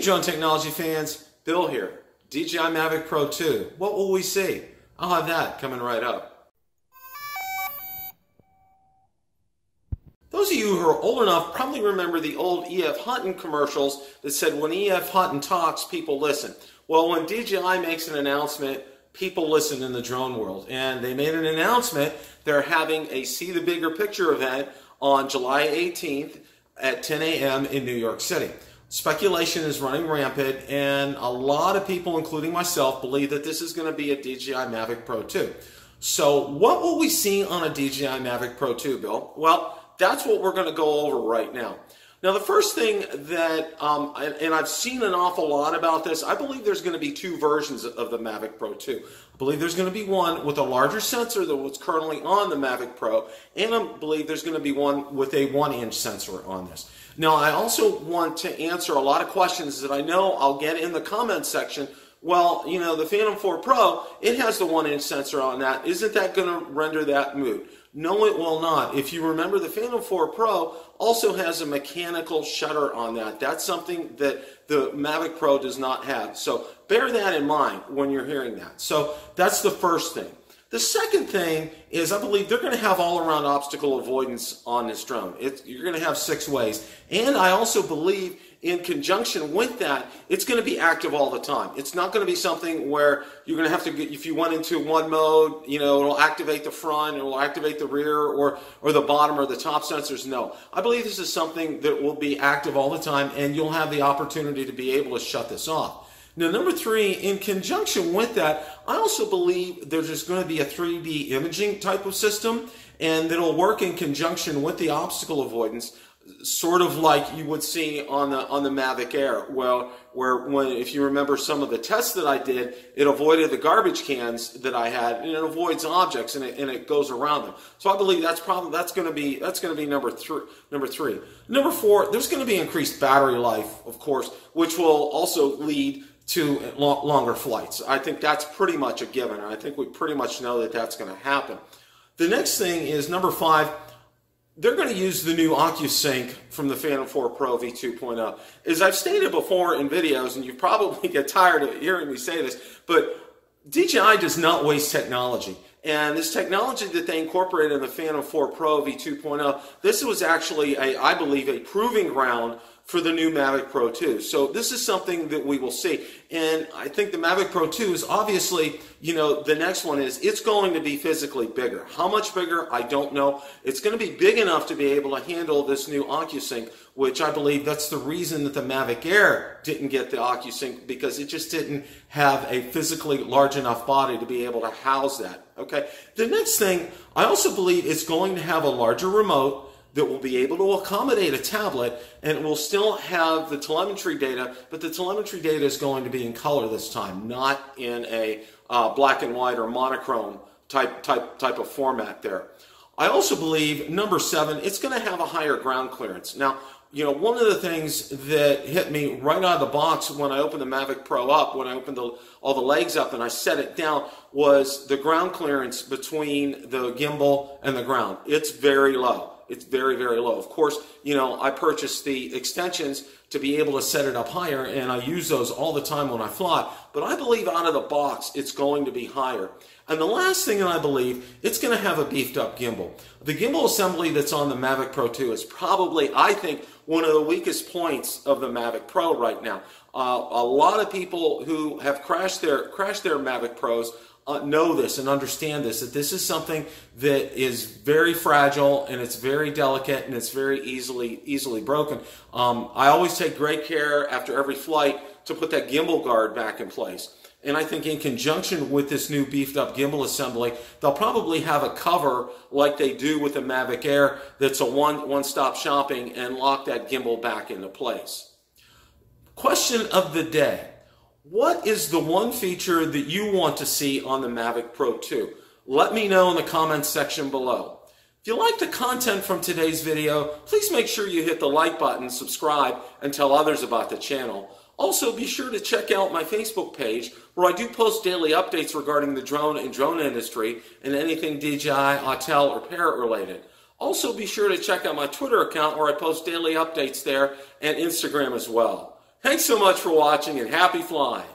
drone technology fans, Bill here. DJI Mavic Pro 2. What will we see? I'll have that coming right up. Those of you who are old enough probably remember the old E.F. Hutton commercials that said, when E.F. Hutton talks, people listen. Well, when DJI makes an announcement, people listen in the drone world. And they made an announcement. They're having a See the Bigger Picture event on July 18th at 10 a.m. in New York City. Speculation is running rampant, and a lot of people, including myself, believe that this is going to be a DJI Mavic Pro 2. So what will we see on a DJI Mavic Pro 2, Bill? Well, that's what we're going to go over right now. Now, the first thing that, and I've seen an awful lot about this, I believe there's going to be two versions of the Mavic Pro 2. I believe there's going to be one with a larger sensor than what's currently on the Mavic Pro, and I believe there's going to be one with a 1-inch sensor on this. Now, I also want to answer a lot of questions that I know I'll get in the comments section. Well, you know, the Phantom 4 Pro, it has the 1-inch sensor on that. Isn't that going to render that moot? No, it will not. If you remember, the Phantom 4 Pro also has a mechanical shutter on that. That's something that the Mavic Pro does not have. So bear that in mind when you're hearing that. So that's the first thing. The second thing is I believe they're going to have all-around obstacle avoidance on this drone. You're going to have 6 ways. And I also believe in conjunction with that, it's going to be active all the time. It's not going to be something where you're going to have to get, if you went into one mode, you know, it'll activate the front, it'll activate the rear or the bottom or the top sensors. No. I believe this is something that will be active all the time, and you'll have the opportunity to be able to shut this off. Now, number 3, in conjunction with that, I also believe there's just going to be a 3D imaging type of system, and that'll work in conjunction with the obstacle avoidance, sort of like you would see on the Mavic Air, if you remember some of the tests that I did, it avoided the garbage cans that I had, and it avoids objects, and it goes around them. So I believe that's going to be number 3. Number 4, there's going to be increased battery life, of course, which will also lead to longer flights. I think that's pretty much a given, and I think we pretty much know that that's going to happen. The next thing is number 5. They're going to use the new Occusyncc from the Phantom 4 Pro V2.0. As I've stated before in videos, and you probably get tired of hearing me say this, but DJI does not waste technology. And this technology that they incorporated in the Phantom 4 Pro V2.0, this was actually, I believe, a proving ground for the new Mavic Pro 2. So this is something that we will see. And I think the Mavic Pro 2 is obviously, you know, the next one is, it's going to be physically bigger. How much bigger, I don't know. It's going to be big enough to be able to handle this new Occusyncc, which I believe that's the reason that the Mavic Air didn't get the Occusyncc, because it just didn't have a physically large enough body to be able to house that. Okay. The next thing, I also believe it's going to have a larger remote that will be able to accommodate a tablet, and it will still have the telemetry data, but the telemetry data is going to be in color this time, not in a black and white or monochrome type of format there. I also believe, number 7, it's going to have a higher ground clearance. Now, you know, one of the things that hit me right out of the box when I opened the Mavic Pro up, when I opened all the legs up and I set it down, was the ground clearance between the gimbal and the ground. It's very low. It's very, very low. Of course, you know, I purchased the extensions to be able to set it up higher, and I use those all the time when I fly. But I believe out of the box, it's going to be higher. And the last thing that I believe, it's going to have a beefed up gimbal. The gimbal assembly that's on the Mavic Pro 2 is probably, I think, one of the weakest points of the Mavic Pro right now. A lot of people who have crashed their Mavic Pros know this and understand this, that this is something that is very fragile, and it's very delicate, and it's very easily broken. I always take great care after every flight to put that gimbal guard back in place. And I think in conjunction with this new beefed up gimbal assembly, they'll probably have a cover like they do with the Mavic Air that's a one-stop shopping and lock that gimbal back into place. Question of the day. What is the one feature that you want to see on the Mavic Pro 2? Let me know in the comments section below. If you like the content from today's video, please make sure you hit the like button, subscribe, and tell others about the channel. Also, be sure to check out my Facebook page, where I do post daily updates regarding the drone and drone industry and anything DJI, Autel, or Parrot related. Also, be sure to check out my Twitter account, where I post daily updates there, and Instagram as well. Thanks so much for watching and happy flying.